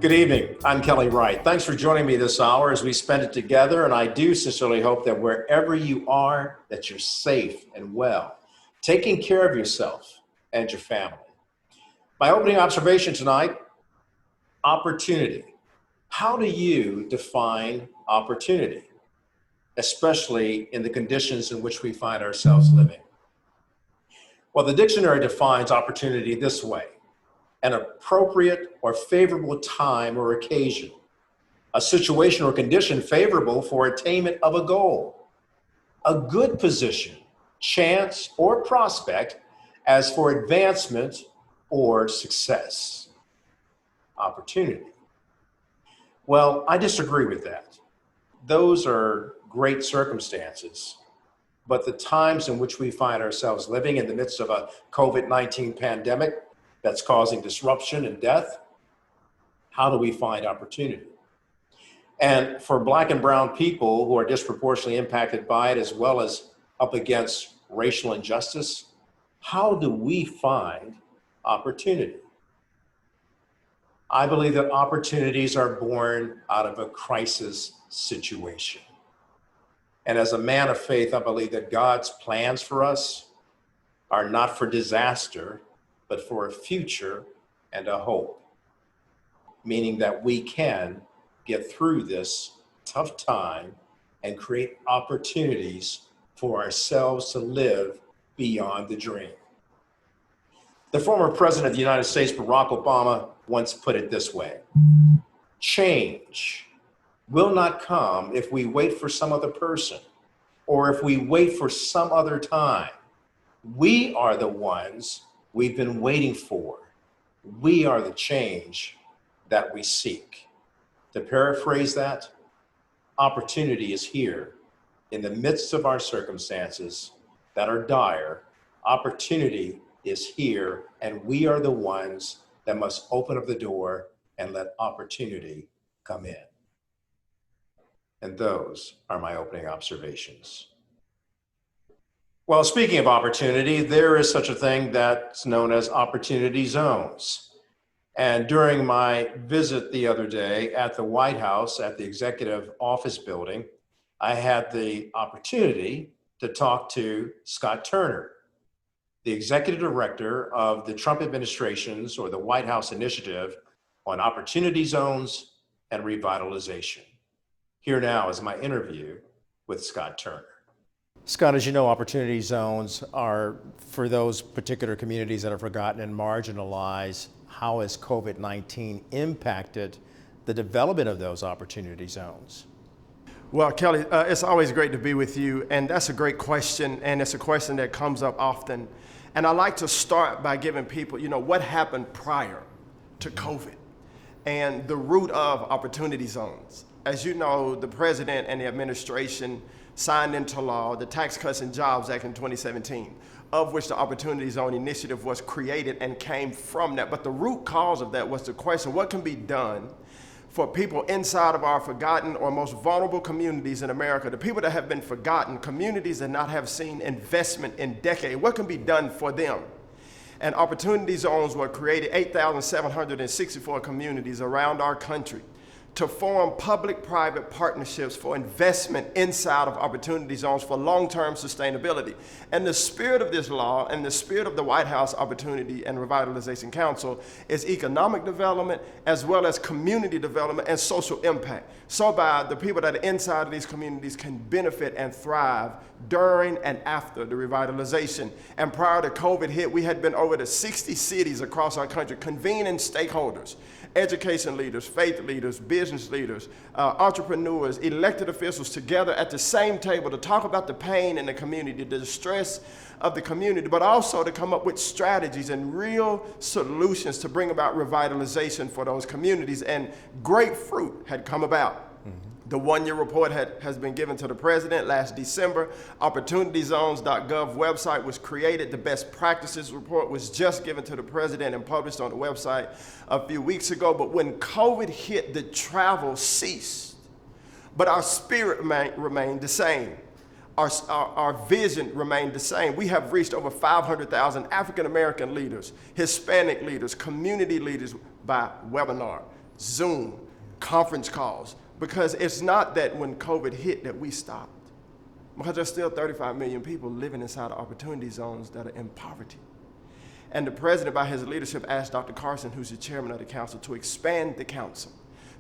Good evening. I'm Kelly Wright. Thanks for joining me this hour as we spend it together. And I do sincerely hope that wherever you are, that you're safe and well, taking care of yourself and your family. My opening observation tonight, opportunity. How do you define opportunity, especially in the conditions in which we find ourselves living? Well, the dictionary defines opportunity this way: an appropriate or favorable time or occasion, a situation or condition favorable for attainment of a goal, a good position, chance, or prospect as for advancement or success. Opportunity. Well, I disagree with that. Those are great circumstances, but the times in which we find ourselves living in the midst of a COVID-19 pandemic that's causing disruption and death, how do we find opportunity? And for Black and brown people who are disproportionately impacted by it, as well as up against racial injustice, how do we find opportunity? I believe that opportunities are born out of a crisis situation. And as a man of faith, I believe that God's plans for us are not for disaster, but for a future and a hope, meaning that we can get through this tough time and create opportunities for ourselves to live beyond the dream. The former president of the United States, Barack Obama, once put it this way: change will not come if we wait for some other person or if we wait for some other time. We are the ones we've been waiting for. We are the change that we seek. To paraphrase that, opportunity is here in the midst of our circumstances that are dire. Opportunity is here, and we are the ones that must open up the door and let opportunity come in. And those are my opening observations. Well, speaking of opportunity, there is such a thing that's known as opportunity zones. And during my visit the other day at the White House, at the Executive Office Building, I had the opportunity to talk to Scott Turner, the Executive Director of the Trump administration's, or the White House Initiative on Opportunity Zones and Revitalization. Here now is my interview with Scott Turner. Scott, as you know, opportunity zones are for those particular communities that are forgotten and marginalized. How has COVID-19 impacted the development of those opportunity zones? Well, Kelly, it's always great to be with you, and that's a great question, and it's a question that comes up often. And I like to start by giving people, what happened prior to COVID and the root of opportunity zones. As you know, the president and the administration signed into law the Tax Cuts and Jobs Act in 2017, of which the Opportunity Zone Initiative was created and came from that. But the root cause of that was the question: what can be done for people inside of our forgotten or most vulnerable communities in America, the people that have been forgotten, communities that not have seen investment in decades? What can be done for them? And opportunity zones were created, 8,764 communities around our country, to form public-private partnerships for investment inside of opportunity zones for long-term sustainability. And the spirit of this law and the spirit of the White House Opportunity and Revitalization Council is economic development as well as community development and social impact. So by the people that are inside of these communities can benefit and thrive during and after the revitalization. And prior to COVID hit, we had been over to 60 cities across our country convening stakeholders, education leaders, faith leaders, business leaders, entrepreneurs, elected officials together at the same table to talk about the pain in the community, the distress of the community, but also to come up with strategies and real solutions to bring about revitalization for those communities. And great fruit had come about. The one-year report has been given to the president last December. OpportunityZones.gov website was created. The best practices report was just given to the president and published on the website a few weeks ago. But when COVID hit, the travel ceased. But our spirit remained the same. Our vision remained the same. We have reached over 500,000 African American leaders, Hispanic leaders, community leaders by webinar, Zoom, conference calls, because it's not that when COVID hit that we stopped, because there's still 35 million people living inside of opportunity zones that are in poverty. And the president, by his leadership, asked Dr. Carson, who's the chairman of the council, to expand the council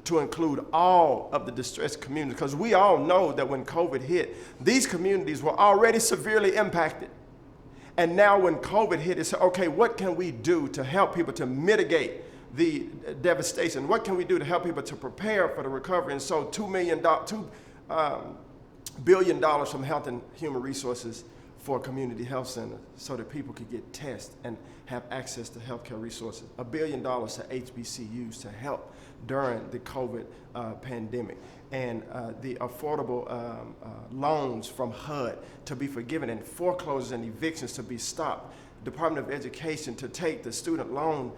to include all of the distressed communities, because we all know that when COVID hit, these communities were already severely impacted. And now when COVID hit, it's okay, what can we do to help people to mitigate the devastation? What can we do to help people to prepare for the recovery? And so $2 billion from Health and Human Resources for a community health center so that people could get tests and have access to healthcare resources. $1 billion to HBCUs to help during the COVID pandemic. And the affordable loans from HUD to be forgiven, and foreclosures and evictions to be stopped. Department of Education to take the student loan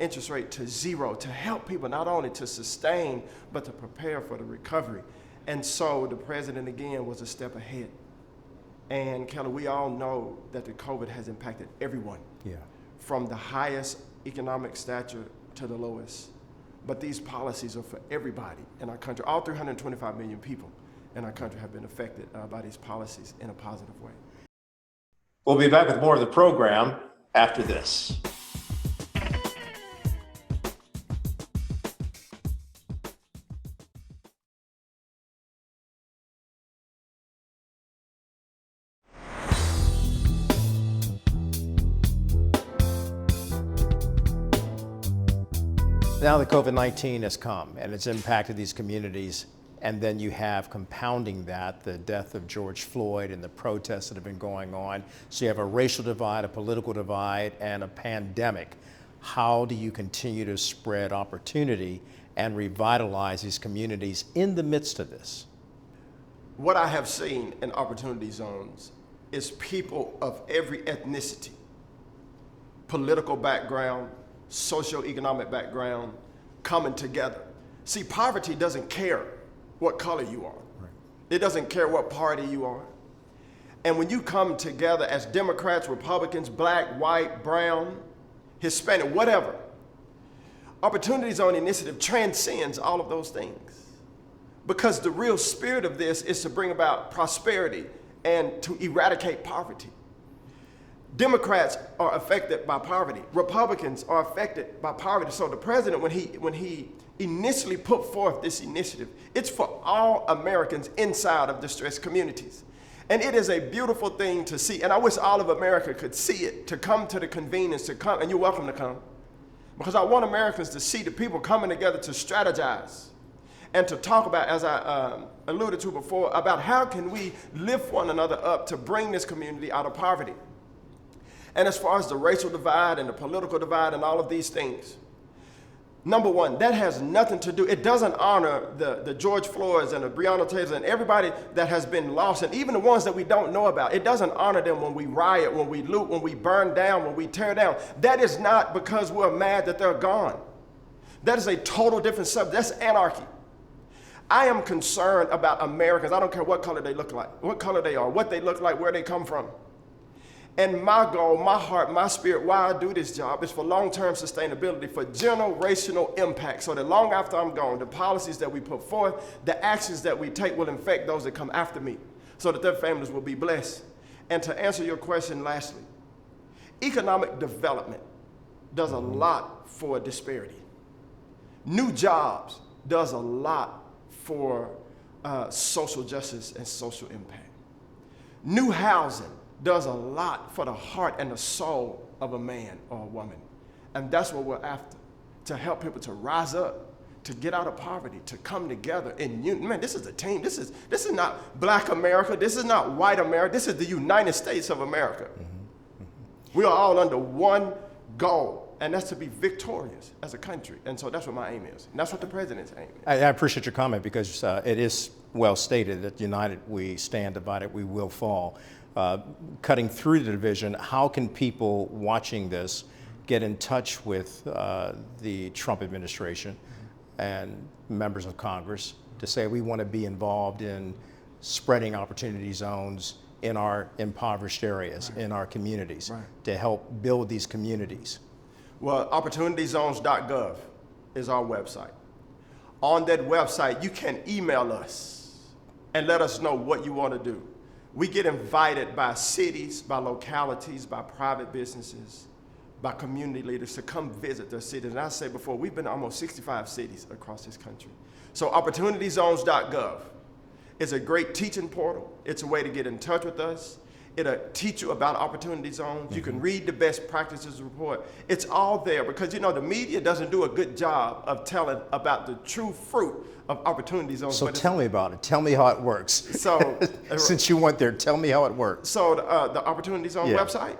interest rate to zero, to help people not only to sustain, but to prepare for the recovery. And so the president, again, was a step ahead. And Kelly, we all know that the COVID has impacted everyone, from the highest economic stature to the lowest. But these policies are for everybody in our country. All 325 million people in our country have been affected by these policies in a positive way. We'll be back with more of the program after this. Now the COVID-19 has come and it's impacted these communities, and then you have compounding that, the death of George Floyd and the protests that have been going on. So you have a racial divide, a political divide, and a pandemic. How do you continue to spread opportunity and revitalize these communities in the midst of this? What I have seen in opportunity zones is people of every ethnicity, political background, socioeconomic background coming together. See, poverty doesn't care what color you are. Right. It doesn't care what party you are. And when you come together as Democrats, Republicans, black, white, brown, Hispanic, whatever, Opportunity Zone Initiative transcends all of those things. Because the real spirit of this is to bring about prosperity and to eradicate poverty. Democrats are affected by poverty. Republicans are affected by poverty. So the president, when he initially put forth this initiative, it's for all Americans inside of distressed communities. And it is a beautiful thing to see. And I wish all of America could see it, to come to the convenience, to come, and you're welcome to come. Because I want Americans to see the people coming together to strategize and to talk about, as I alluded to before, about how can we lift one another up to bring this community out of poverty. And as far as the racial divide and the political divide and all of these things, number one, that has nothing to do, it doesn't honor the George Floyds and the Breonna Taylors and everybody that has been lost, and even the ones that we don't know about. It doesn't honor them when we riot, when we loot, when we burn down, when we tear down. That is not because we're mad that they're gone. That is a total different subject. That's anarchy. I am concerned about Americans. I don't care what color they look like, what color they are, what they look like, where they come from. And my goal, my heart, my spirit, why I do this job is for long-term sustainability, for generational impact, so that long after I'm gone, the policies that we put forth, the actions that we take will infect those that come after me, so that their families will be blessed. And to answer your question lastly, economic development does a lot for disparity. New jobs does a lot for social justice and social impact. New housing does a lot for the heart and the soul of a man or a woman. And that's what we're after, to help people to rise up, to get out of poverty, to come together in unity. Man, this is a team. This is not Black America. This is not white America. This is the United States of America. We are all under one goal, and that's to be victorious as a country. And so that's what my aim is. And that's what the president's aim is. I appreciate your comment, because it is well stated that united we stand, divided we will fall. Cutting through the division, how can people watching this get in touch with the Trump administration and members of Congress to say we want to be involved in spreading opportunity zones in our impoverished areas, in our communities, to help build these communities? Well, opportunityzones.gov is our website. On that website, you can email us and let us know what you want to do. We get invited by cities, by localities, by private businesses, by community leaders to come visit their cities. And I said before, we've been to almost 65 cities across this country. So opportunityzones.gov is a great teaching portal. It's a way to get in touch with us. It'll teach you about opportunity zones. You can read the best practices report. It's all there because, you know, the media doesn't do a good job of telling about the true fruit of opportunity zones. So tell me about it. Tell me how it works. So Since you went there, tell me how it works. So the Opportunity Zone website,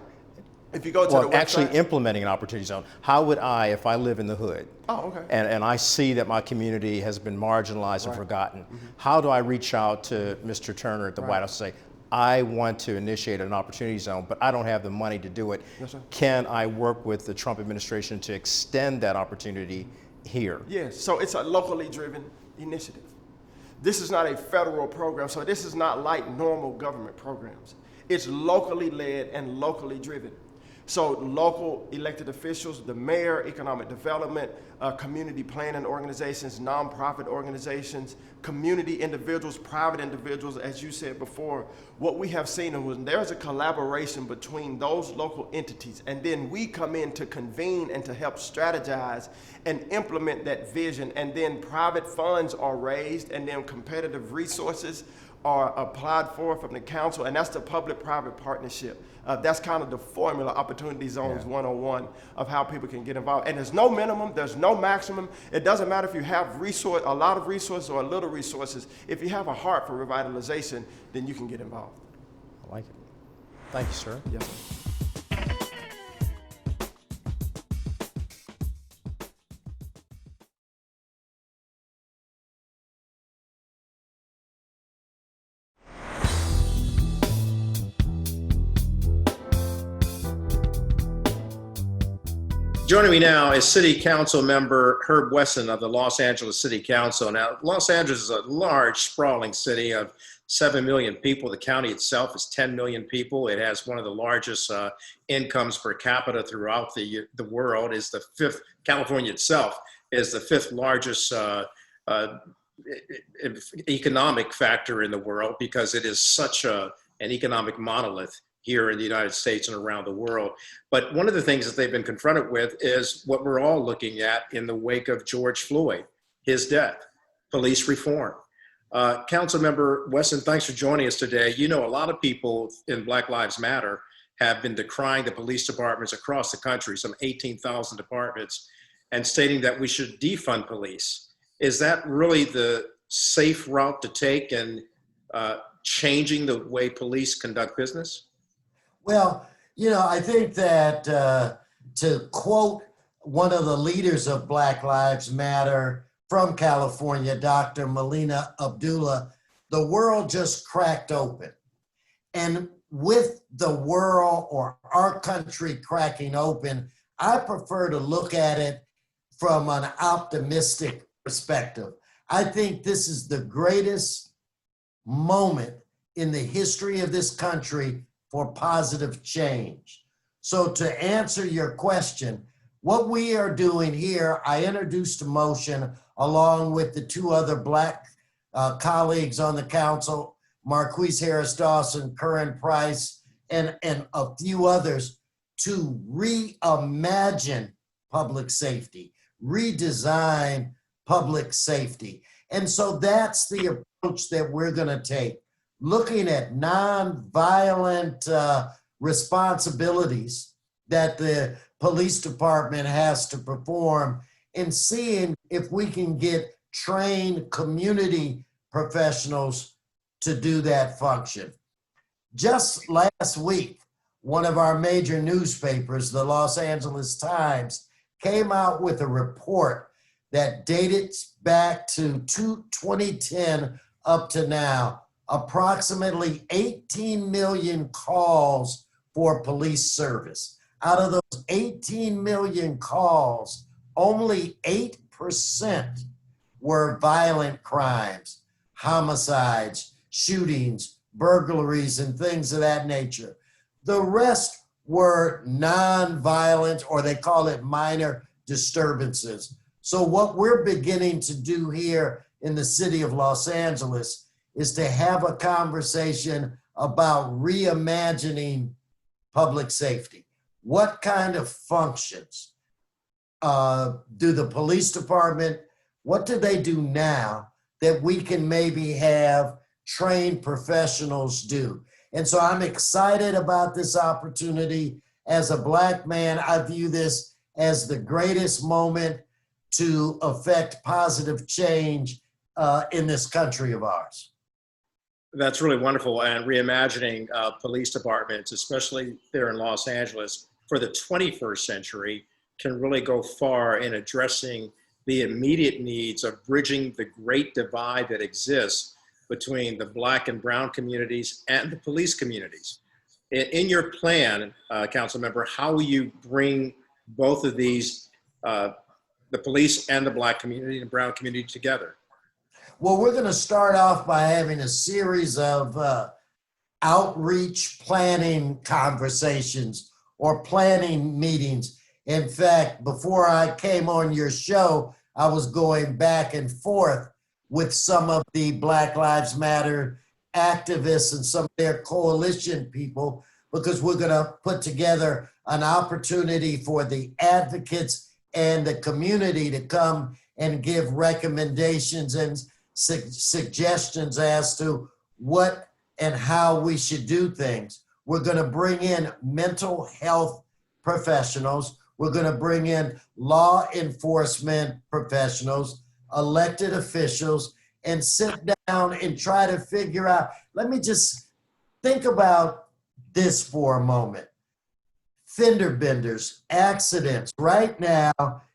if you go to the website. Actually implementing an opportunity zone. How would I, if I live in the hood, and I see that my community has been marginalized and forgotten, how do I reach out to Mr. Turner at the White House and say, I want to initiate an opportunity zone, but I don't have the money to do it. Yes, sir. Can I work with the Trump administration to extend that opportunity here? Yes, so it's a locally driven initiative. This is not a federal program, so this is not like normal government programs. It's locally led and locally driven. So local elected officials, the mayor, economic development, community planning organizations, nonprofit organizations, community individuals, private individuals, as you said before, what we have seen is there's a collaboration between those local entities, and then we come in to convene and to help strategize and implement that vision, and then private funds are raised, and then competitive resources are applied for from the council, and that's the public-private partnership. That's kind of the formula, Opportunity Zones 101, of how people can get involved. And there's no minimum, there's no maximum. It doesn't matter if you have a lot of resources or a little resources. If you have a heart for revitalization, then you can get involved. I like it. Thank you, sir. Yes, sir. Joining me now is City Council member Herb Wesson of the Los Angeles City Council. Now, Los Angeles is a large, sprawling city of 7 million people. The county itself is 10 million people. It has one of the largest incomes per capita throughout the world. Is the fifth. California itself is the fifth largest economic factor in the world because it is such an economic monolith here in the United States and around the world. But one of the things that they've been confronted with is what we're all looking at in the wake of George Floyd, his death, police reform. Councilmember Wesson, thanks for joining us today. You know, a lot of people in Black Lives Matter have been decrying the police departments across the country, some 18,000 departments, and stating that we should defund police. Is that really the safe route to take in changing the way police conduct business? Well, you know, I think that to quote one of the leaders of Black Lives Matter from California, Dr. Melina Abdullah, the world just cracked open. And with the world or our country cracking open, I prefer to look at it from an optimistic perspective. I think this is the greatest moment in the history of this country for positive change. So to answer your question, what we are doing here, I introduced a motion along with the two other Black colleagues on the council, Marquise Harris Dawson, Curran Price, and a few others, to reimagine public safety, redesign public safety. And so that's the approach that we're gonna take. Looking at non-violent responsibilities that the police department has to perform and seeing if we can get trained community professionals to do that function. Just last week, one of our major newspapers, the Los Angeles Times, came out with a report that dates back to 2010 up to now. Approximately 18 million calls for police service. Out of those 18 million calls, only 8% were violent crimes, homicides, shootings, burglaries, and things of that nature. The rest were non-violent, or they call it minor disturbances. So what we're beginning to do here in the city of Los Angeles is to have a conversation about reimagining public safety. What kind of functions do the police department, what do they do now that we can maybe have trained professionals do? And so I'm excited about this opportunity. As a Black man, I view this as the greatest moment to affect positive change in this country of ours. That's really wonderful. And reimagining police departments, especially there in Los Angeles for the 21st century, can really go far in addressing the immediate needs of bridging the great divide that exists between the Black and brown communities and the police communities. In your plan, council member, how will you bring both of these, the police and the Black community and brown community together? Well, we're going to start off by having a series of outreach planning conversations or planning meetings. In fact, before I came on your show, I was going back and forth with some of the Black Lives Matter activists and some of their coalition people, because we're going to put together an opportunity for the advocates and the community to come and give recommendations and suggestions as to what and how we should do things. We're going to bring in mental health professionals. We're going to bring in law enforcement professionals, elected officials, and sit down and try to figure out. Let me just think about this for a moment. Fender benders, accidents. Right now,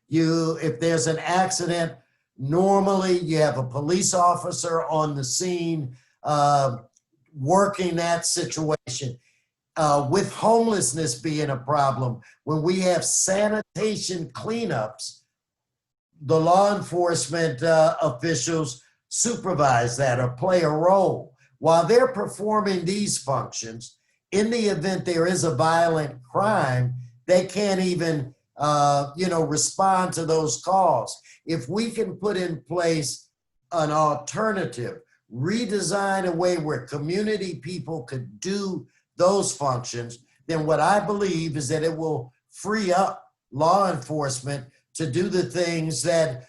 if there's an accident, normally you have a police officer on the scene working that situation. With homelessness being a problem, when we have sanitation cleanups, the law enforcement officials supervise that or play a role. While they're performing these functions, in the event there is a violent crime, they can't even respond to those calls. If we can put in place an alternative, redesign a way where community people could do those functions, then what I believe is that it will free up law enforcement to do the things that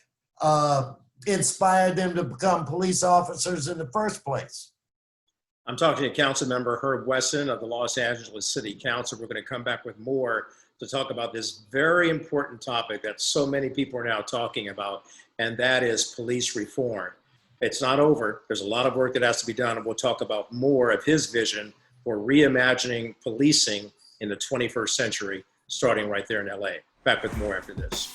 inspired them to become police officers in the first place. I'm talking to Council Member Herb Wesson of the Los Angeles City Council. We're going to come back with more to talk about this very important topic that so many people are now talking about, and that is police reform. It's not over. There's a lot of work that has to be done, and we'll talk about more of his vision for reimagining policing in the 21st century, starting right there in LA. Back with more after this.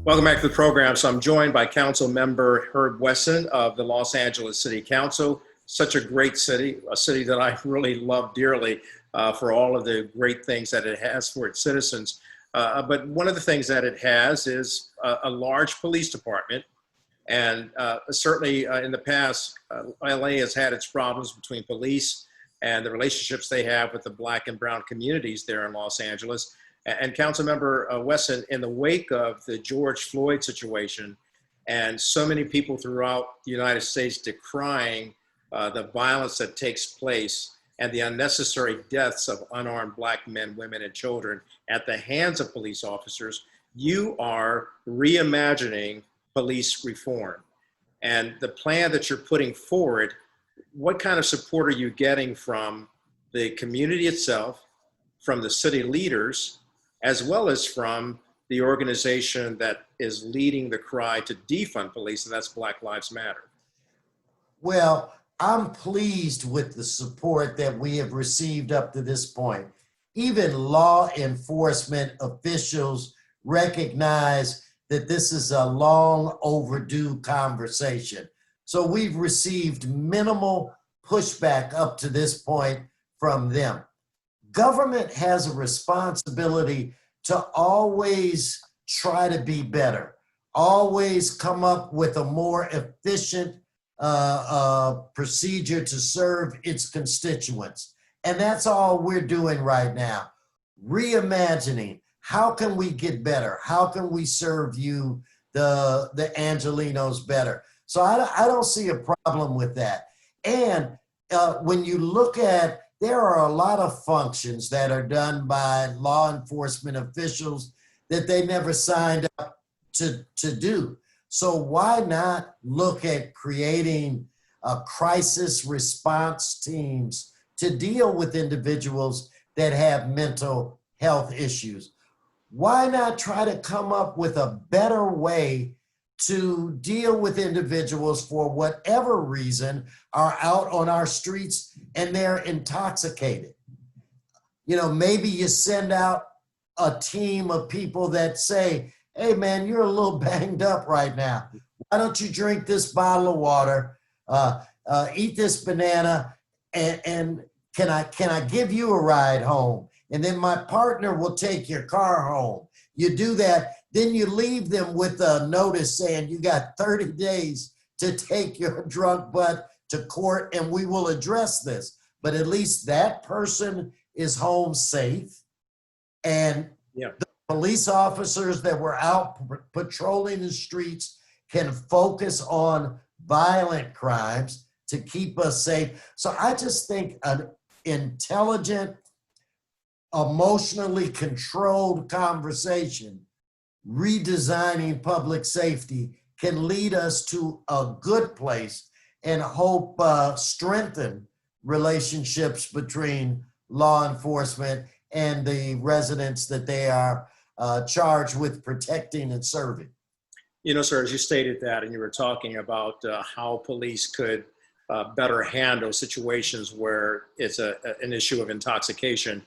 Welcome back to the program. So I'm joined by Council Member Herb Wesson of the Los Angeles City Council. Such a great city, a city that I really love dearly for all of the great things that it has for its citizens. But one of the things that it has is a large police department. And certainly in the past, LA has had its problems between police and the relationships they have with the Black and brown communities there in Los Angeles. And Councilmember Wesson, in the wake of the George Floyd situation and so many people throughout the United States decrying the violence that takes place and the unnecessary deaths of unarmed Black men, women, and children at the hands of police officers, you are reimagining police reform. And the plan that you're putting forward, what kind of support are you getting from the community itself, from the city leaders, as well as from the organization that is leading the cry to defund police, and that's Black Lives Matter? Well, I'm pleased with the support that we have received up to this point. Even law enforcement officials recognize that this is a long overdue conversation. So we've received minimal pushback up to this point from them. Government has a responsibility to always try to be better. always come up with a more efficient procedure to serve its constituents. And that's all we're doing right now. Reimagining, how can we get better? How can we serve you, the Angelinos, better? So I don't see a problem with that. And when you look at, there are a lot of functions that are done by law enforcement officials that they never signed up to do. So why not look at creating crisis response teams to deal with individuals that have mental health issues? Why not try to come up with a better way to deal with individuals for whatever reason are out on our streets and they're intoxicated? You know, maybe you send out a team of people that say, hey man, you're a little banged up right now. Why don't you drink this bottle of water, eat this banana, and can I give you a ride home? And then my partner will take your car home. You do that, then you leave them with a notice saying you got 30 days to take your drunk butt to court and we will address this. But at least that person is home safe. And the police officers that were out patrolling the streets can focus on violent crimes to keep us safe. So I just think an intelligent, emotionally controlled conversation, redesigning public safety, can lead us to a good place and hope strengthen relationships between law enforcement and the residents that they are charged with protecting and serving. You know, sir, as you stated that, and you were talking about how police could better handle situations where it's an issue of intoxication,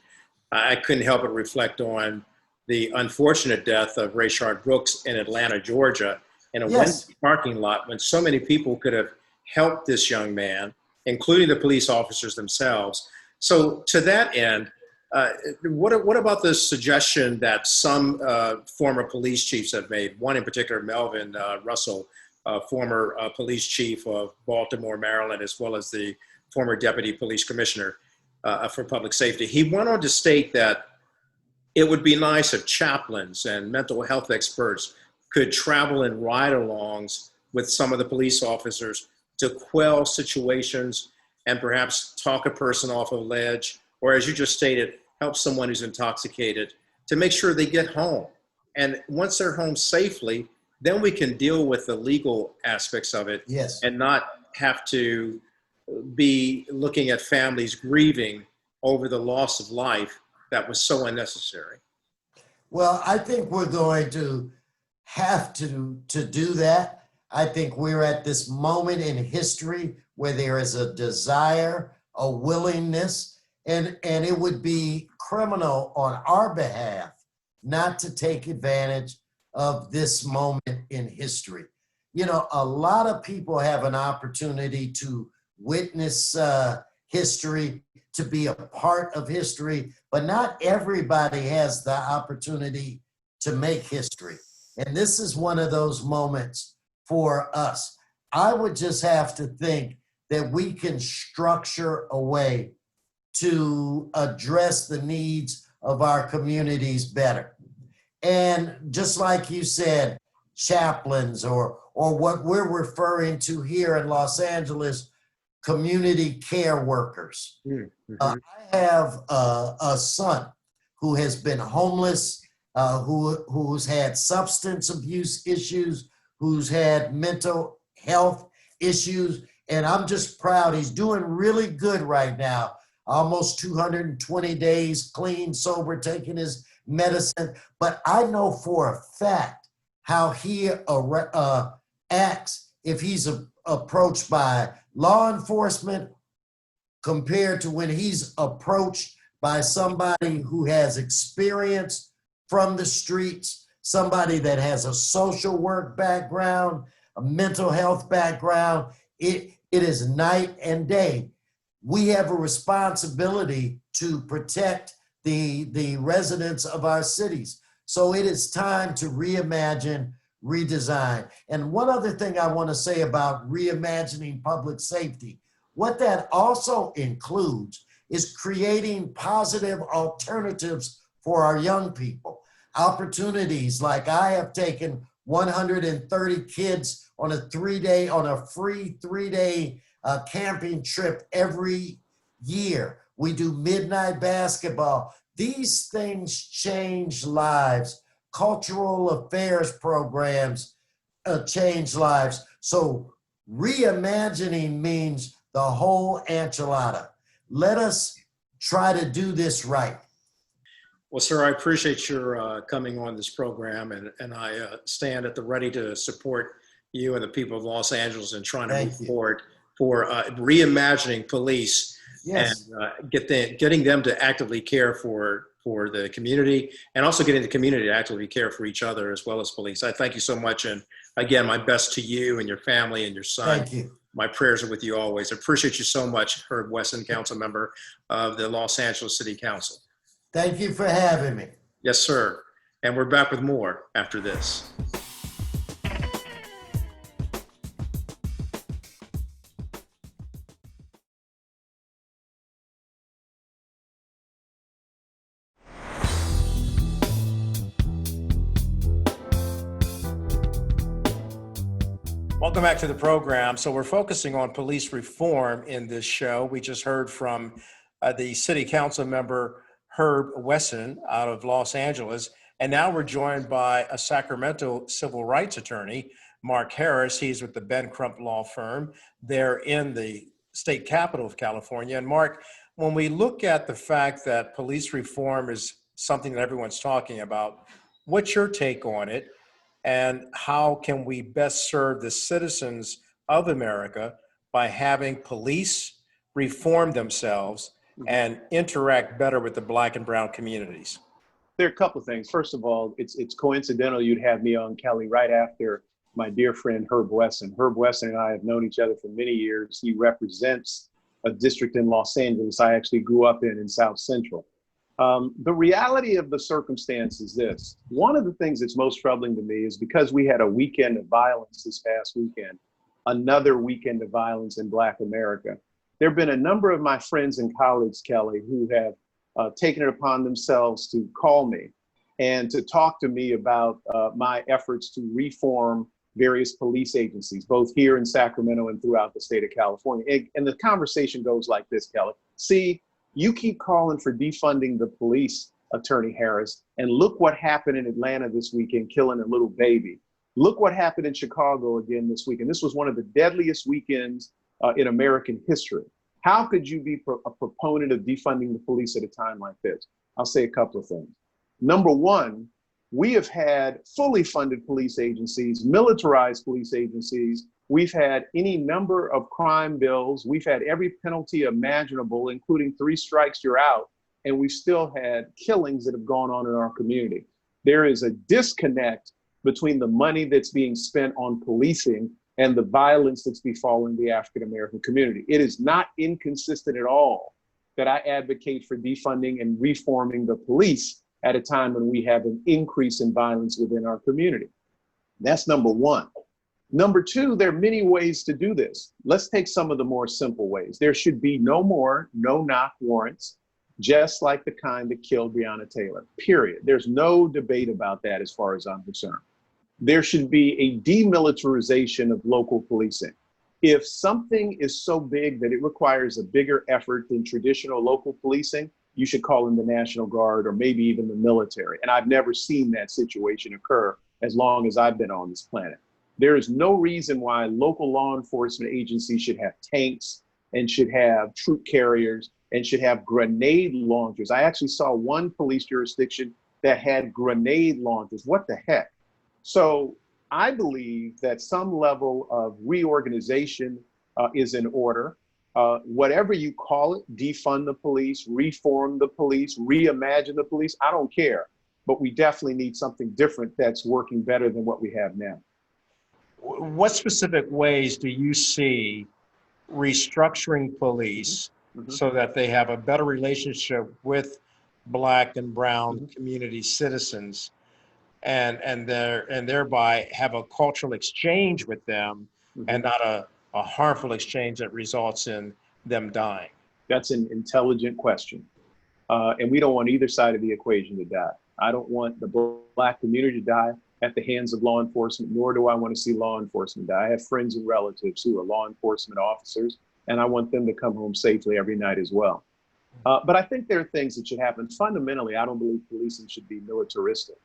I couldn't help but reflect on the unfortunate death of Rayshard Brooks in Atlanta, Georgia, in a Wendy's parking lot when so many people could have helped this young man, including the police officers themselves. So to that end, what about the suggestion that some former police chiefs have made? One in particular, Melvin Russell, former police chief of Baltimore, Maryland, as well as the former deputy police commissioner for public safety. He went on to state that it would be nice if chaplains and mental health experts could travel in ride-alongs with some of the police officers to quell situations and perhaps talk a person off a ledge, or as you just stated, help someone who's intoxicated to make sure they get home. And once they're home safely, then we can deal with the legal aspects of it and not have to be looking at families grieving over the loss of life that was so unnecessary. Well, I think we're going to have to do that. I think we're at this moment in history where there is a desire, a willingness, and it would be criminal on our behalf not to take advantage of this moment in history. You know, a lot of people have an opportunity to witness history, to be a part of history, but not everybody has the opportunity to make history. And this is one of those moments for us. I would just have to think that we can structure a way to address the needs of our communities better. And just like you said, chaplains or what we're referring to here in Los Angeles, community care workers. I have a son who has been homeless, who's had substance abuse issues, who's had mental health issues, and I'm just proud. He's doing really good right now. Almost 220 days clean, sober, taking his medicine. But I know for a fact how he acts if he's approached by law enforcement compared to when he's approached by somebody who has experience from the streets, somebody that has a social work background, a mental health background. It is night and day. We have a responsibility to protect the residents of our cities. So it is time to reimagine, redesign. And one other thing I want to say about reimagining public safety, what that also includes is creating positive alternatives for our young people. Opportunities like I have taken 130 kids on a free 3-day camping trip every year. We do midnight basketball. These things change lives. Cultural affairs programs change lives. So reimagining means the whole enchilada. Let us try to do this right. Well, sir, I appreciate your coming on this program, and I stand at the ready to support you and the people of Los Angeles in trying to move forward for reimagining police. Yes. And getting them to actively care for the community, and also getting the community to actively care for each other as well as police. I thank you so much, and again, my best to you and your family and your son. Thank you. My prayers are with you always. I appreciate you so much, Herb Wesson, council member of the Los Angeles City Council. Thank you for having me. Yes, sir. And we're back with more after this. Welcome back to the program. So we're focusing on police reform in this show. We just heard from the city council member, Herb Wesson, out of Los Angeles. And now we're joined by a Sacramento civil rights attorney, Mark Harris. He's with the Ben Crump law firm. They're in the state capital of California. And Mark, when we look at the fact that police reform is something that everyone's talking about, what's your take on it? And how can we best serve the citizens of America by having police reform themselves and interact better with the Black and brown communities? There are a couple of things. First of all, it's coincidental you'd have me on, Kelly, right after my dear friend Herb Wesson. Herb Wesson and I have known each other for many years. He represents a district in Los Angeles I actually grew up in South Central. The reality of the circumstance is this. One of the things that's most troubling to me is because we had a weekend of violence this past weekend, another weekend of violence in Black America. There have been a number of my friends and colleagues, Kelly, who have taken it upon themselves to call me and to talk to me about my efforts to reform various police agencies, both here in Sacramento and throughout the state of California. And the conversation goes like this, Kelly. See, you keep calling for defunding the police, Attorney Harris, and look what happened in Atlanta this weekend, killing a little baby. Look what happened in Chicago again this weekend. This was one of the deadliest weekends in American history. How could you be a proponent of defunding the police at a time like this? I'll say a couple of things. Number one, we have had fully funded police agencies, militarized police agencies. We've had any number of crime bills. We've had every penalty imaginable, including 3 strikes, you're out. And we've still had killings that have gone on in our community. There is a disconnect between the money that's being spent on policing and the violence that's befalling the African-American community. It is not inconsistent at all that I advocate for defunding and reforming the police at a time when we have an increase in violence within our community. That's number one. Number two, there are many ways to do this. Let's take some of the more simple ways. There should be no more no-knock warrants, just like the kind that killed Breonna Taylor, period. There's no debate about that as far as I'm concerned. There should be a demilitarization of local policing. If something is so big that it requires a bigger effort than traditional local policing, you should call in the National Guard or maybe even the military. And I've never seen that situation occur as long as I've been on this planet. There is no reason why local law enforcement agencies should have tanks and should have troop carriers and should have grenade launchers. I actually saw one police jurisdiction that had grenade launchers. What the heck? So I believe that some level of reorganization is in order. Whatever you call it, defund the police, reform the police, reimagine the police, I don't care. But we definitely need something different that's working better than what we have now. What specific ways do you see restructuring police so that they have a better relationship with Black and brown community citizens and thereby have a cultural exchange with them, and not a harmful exchange that results in them dying? That's an intelligent question. And we don't want either side of the equation to die. I don't want the Black community to die at the hands of law enforcement, nor do I want to see law enforcement die. I have friends and relatives who are law enforcement officers, and I want them to come home safely every night as well. But I think there are things that should happen. Fundamentally, I don't believe policing should be militaristic.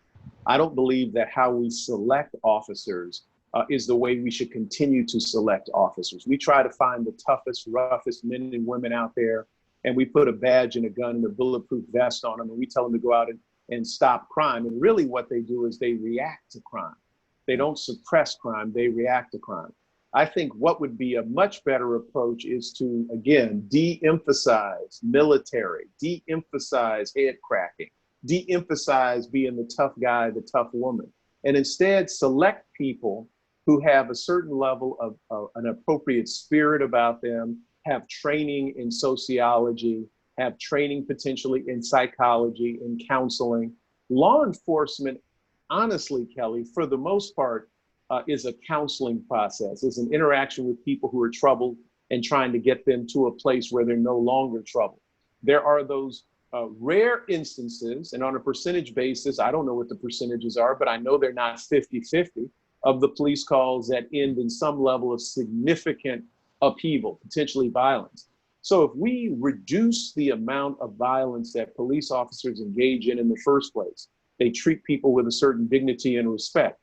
I don't believe that how we select officers is the way we should continue to select officers. We try to find the toughest, roughest men and women out there, and we put a badge and a gun and a bulletproof vest on them, and we tell them to go out and stop crime. And really what they do is they react to crime. They don't suppress crime, they react to crime. I think what would be a much better approach is to, again, de-emphasize military, de-emphasize head cracking, de-emphasize being the tough guy, the tough woman, and instead select people who have a certain level of an appropriate spirit about them, have training in sociology, have training potentially in psychology, in counseling. Law enforcement, honestly, Kelly, for the most part, is a counseling process, is an interaction with people who are troubled and trying to get them to a place where they're no longer troubled. There are those rare instances, and on a percentage basis, I don't know what the percentages are, but I know they're not 50-50, of the police calls that end in some level of significant upheaval, potentially violence. So if we reduce the amount of violence that police officers engage in the first place, they treat people with a certain dignity and respect.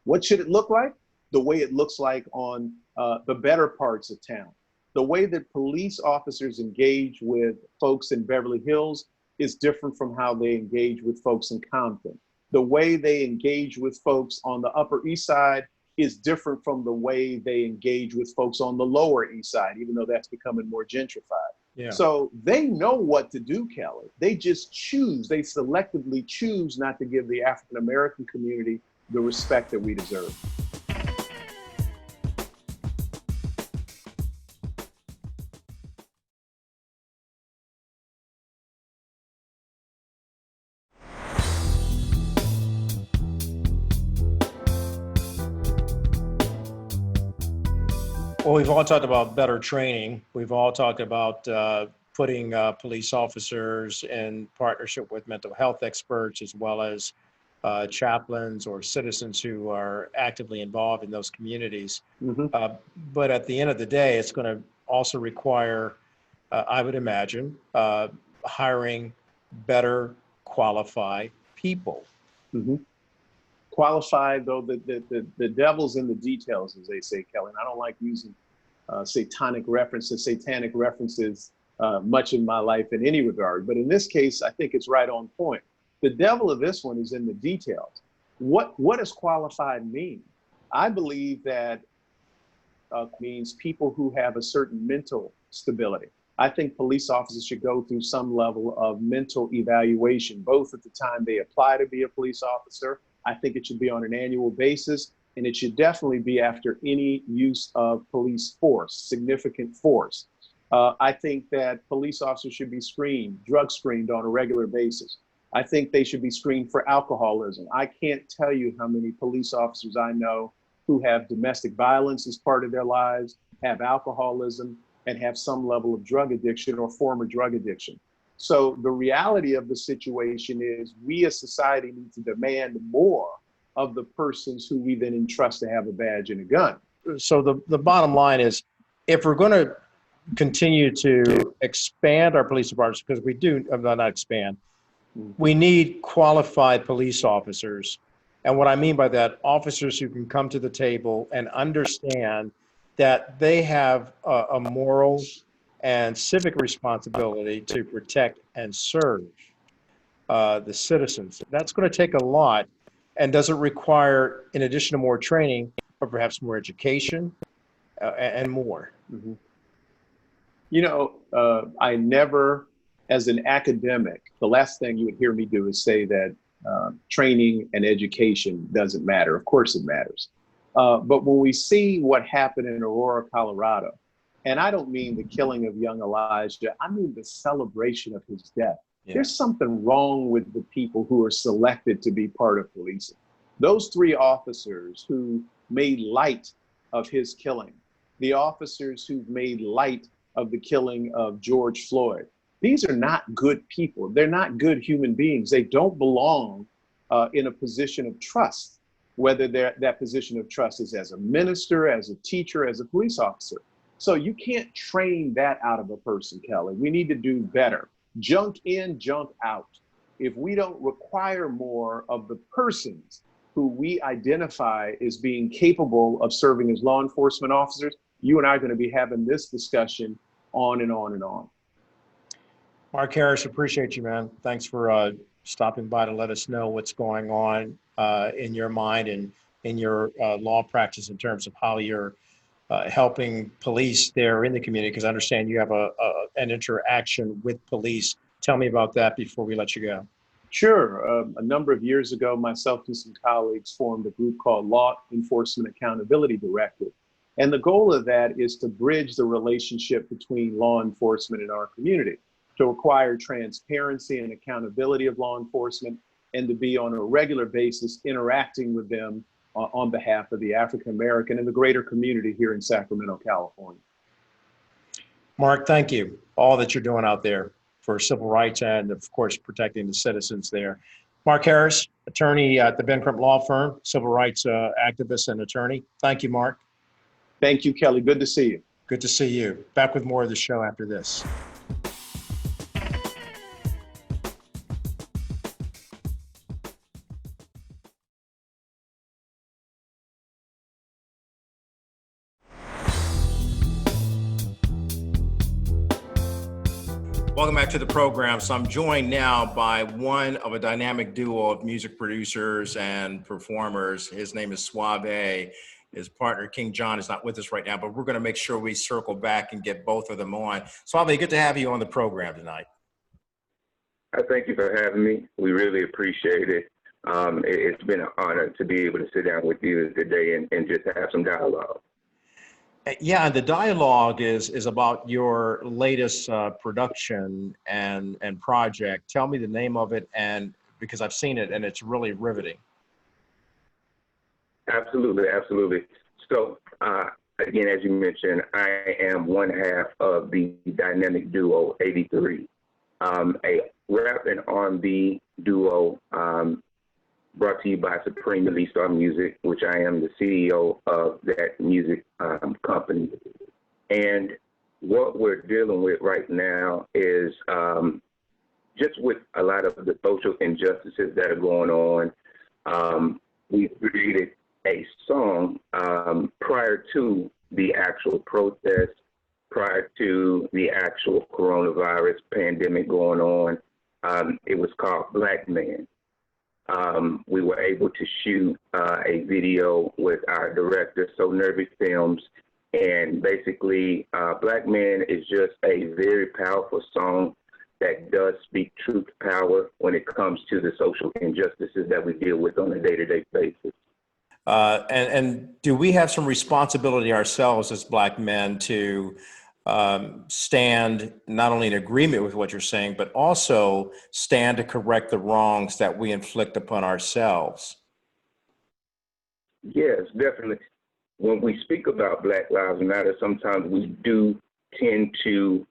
What should it look like? The way it looks like on the better parts of town. The way that police officers engage with folks in Beverly Hills is different from how they engage with folks in Compton. The way they engage with folks on the Upper East Side is different from the way they engage with folks on the Lower East Side, even though that's becoming more gentrified. Yeah. So they know what to do, Kelly. They just choose, they selectively choose not to give the African American community the respect that we deserve. Well, we've all talked about better training. We've all talked about putting police officers in partnership with mental health experts, as well as chaplains or citizens who are actively involved in those communities. But at the end of the day, it's going to also require, I would imagine, hiring better qualified people. Qualified, though, the devil's in the details, as they say, Kelly. And I don't like using satanic references much in my life in any regard. But in this case, I think it's right on point. The devil of this one is in the details. What does qualified mean? I believe that means people who have a certain mental stability. I think police officers should go through some level of mental evaluation, both at the time they apply to be a police officer. I think it should be on an annual basis, and it should definitely be after any use of police force, significant force. I think that police officers should be drug screened on a regular basis. I think they should be screened for alcoholism. I can't tell you how many police officers I know who have domestic violence as part of their lives, have alcoholism, and have some level of drug addiction or former drug addiction. So the reality of the situation is we as society need to demand more of the persons who we then entrust to have a badge and a gun. So the bottom line is, if we're going to continue to expand our police departments, because we do, not expand, we need qualified police officers. And what I mean by that, officers who can come to the table and understand that they have a moral and civic responsibility to protect and serve the citizens. That's going to take a lot, and does it require, in addition to more training, or perhaps more education and more? You know, I never, as an academic, the last thing you would hear me do is say that training and education doesn't matter. Of course it matters. But when we see what happened in Aurora, Colorado, and I don't mean the killing of young Elijah, I mean the celebration of his death. There's something wrong with the people who are selected to be part of policing. Those three officers who made light of his killing, the officers who made light of the killing of George Floyd, these are not good people. They're not good human beings. They don't belong in a position of trust, whether that position of trust is as a minister, as a teacher, as a police officer. So you can't train that out of a person, Kelly. We need to do better. Junk in, junk out. If we don't require more of the persons who we identify as being capable of serving as law enforcement officers, you and I are going to be having this discussion on and on and on. Mark Harris, appreciate you, man. Thanks for stopping by to let us know what's going on in your mind and in your law practice in terms of how you're helping police there in the community, because I understand you have an interaction with police. Tell me about that before we let you go. Sure. A number of years ago, myself and some colleagues formed a group called Law Enforcement Accountability Directive. And the goal of that is to bridge the relationship between law enforcement and our community, to require transparency and accountability of law enforcement, and to be on a regular basis interacting with them on behalf of the African American and the greater community here in Sacramento, California. Mark, thank you. All that you're doing out there for civil rights and, of course, protecting the citizens there. Mark Harris, attorney at the Ben Crump Law Firm, civil rights activist and attorney. Thank you, Mark. Thank you, Kelly. Good to see you. Good to see you. Back with more of the show after this. Welcome back to the program. So I'm joined now by one of a dynamic duo of music producers and performers. His name is Suave. His partner, King John, is not with us right now, but we're going to make sure we circle back and get both of them on. Suave, good to have you on the program tonight. I thank you for having me. We really appreciate it. It's been an honor to be able to sit down with you today and just have some dialogue. Yeah, and the dialogue is about your latest production and project. Tell me the name of it, and because I've seen it and it's really riveting. Absolutely, absolutely. So again, as you mentioned, I am one half of the dynamic duo 83, a rap and R&B duo brought to you by Supreme Elite Star Music, which I am the CEO of that music company. And what we're dealing with right now is just with a lot of the social injustices that are going on. We created a song prior to the actual protest, prior to the actual coronavirus pandemic going on. It was called Black Man. We were able to shoot a video with our director, So Nervous Films, and basically Black Man is just a very powerful song that does speak truth to power when it comes to the social injustices that we deal with on a day-to-day basis. And do we have some responsibility ourselves as Black men to stand not only in agreement with what you're saying, but also stand to correct the wrongs that we inflict upon ourselves? Yes, definitely. When we speak about Black Lives Matter, sometimes we do tend to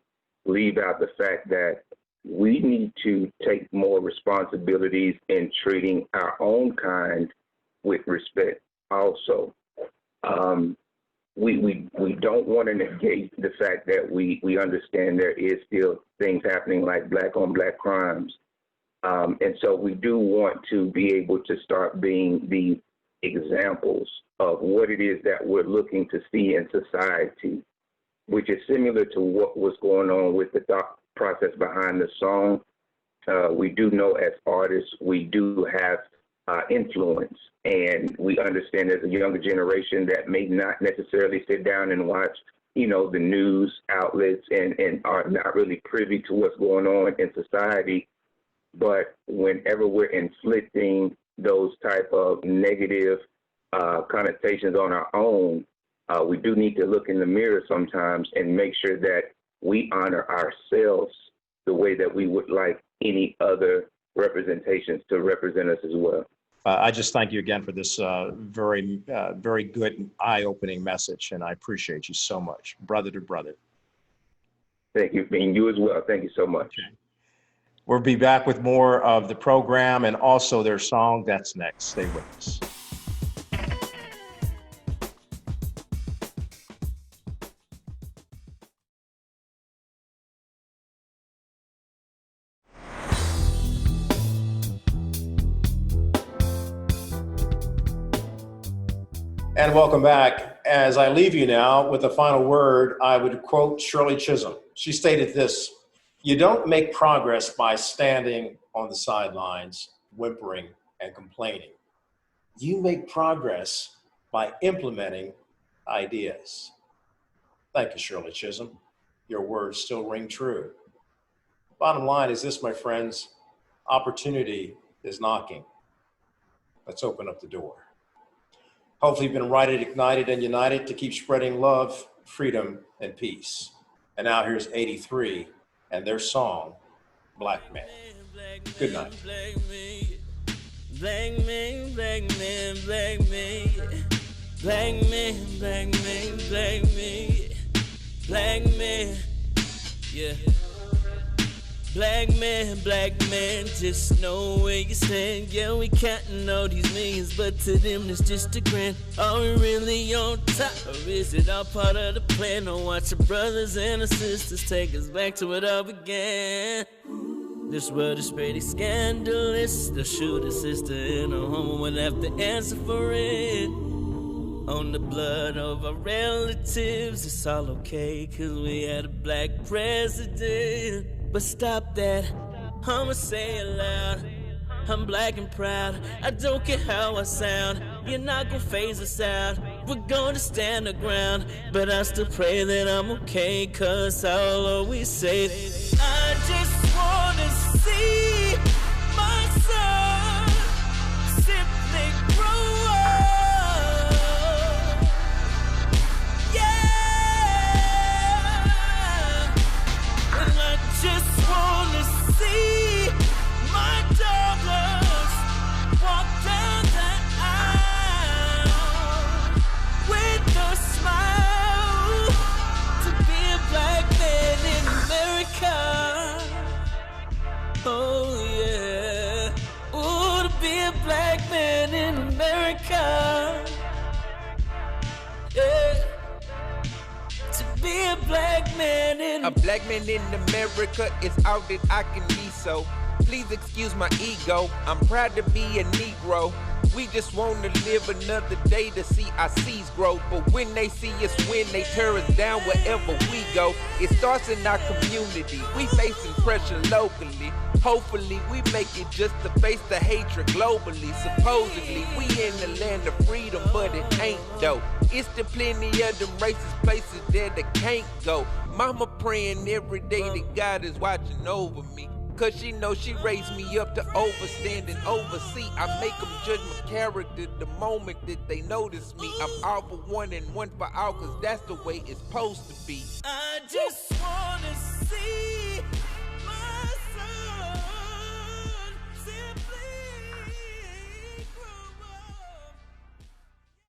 leave out the fact that we need to take more responsibilities in treating our own kind with respect also. We don't want to negate the fact that we understand there is still things happening like Black on Black crimes. And so we do want to be able to start being the examples of what it is that we're looking to see in society, which is similar to what was going on with the thought process behind the song. We do know as artists, we do have influence, and we understand there's a younger generation that may not necessarily sit down and watch, the news outlets and are not really privy to what's going on in society. But whenever we're inflicting those type of negative connotations on our own, we do need to look in the mirror sometimes and make sure that we honor ourselves the way that we would like any other representations to represent us as well. I just thank you again for this very good and eye-opening message, and I appreciate you so much, brother to brother. Thank you, and you as well. Thank you so much. Okay. We'll be back with more of the program and also their song. That's next. Stay with us. And welcome back. As I leave you now with a final word, I would quote Shirley Chisholm. She stated this: "You don't make progress by standing on the sidelines, whimpering and complaining. You make progress by implementing ideas." Thank you, Shirley Chisholm. Your words still ring true. Bottom line is this, my friends: opportunity is knocking. Let's open up the door. Hopefully you've been righted, ignited, and united to keep spreading love, freedom, and peace. And now here's 83 and their song, Black Man. Good night. Black man, black man, black man. Black man, black man, black man. Black man, yeah. Black man, just know where you stand. Yeah, we counting all these millions, but to them it's just a grand. Are we really on top, or is it all part of the plan? Don't watch your brothers and our sisters take us back to where it all began. This world is pretty scandalous. They'll shoot a sister and a homo will have to answer for it. On the blood of our relatives, it's all okay, cause we had a black president. But stop that, I'ma say it loud. I'm black and proud, I don't care how I sound. You're not gonna phase us out, we're gonna stand the ground. But I still pray that I'm okay, cause I'll always say, I just wanna see my son simply grow up. Yeah, and I just wanna see my daughters walk down the aisle with a smile. To be a black man in America, oh yeah. Ooh, to be a black man in America, yeah. To be a black man in A black man in America is all that I can be, so please excuse my ego. I'm proud to be a Negro. We just want to live another day to see our seeds grow. But when they see us win, they tear us down wherever we go. It starts in our community. We facing pressure locally. Hopefully we make it just to face the hatred globally. Supposedly we in the land of freedom, but it ain't though. It's the plenty of them racist places there that can't go. Mama praying every day that God is watching over me. Cause she knows she raised me up to overstand and oversee. I make them judge my character the moment that they notice me. I'm all for one and one for all, cause that's the way it's supposed to be. I just wanna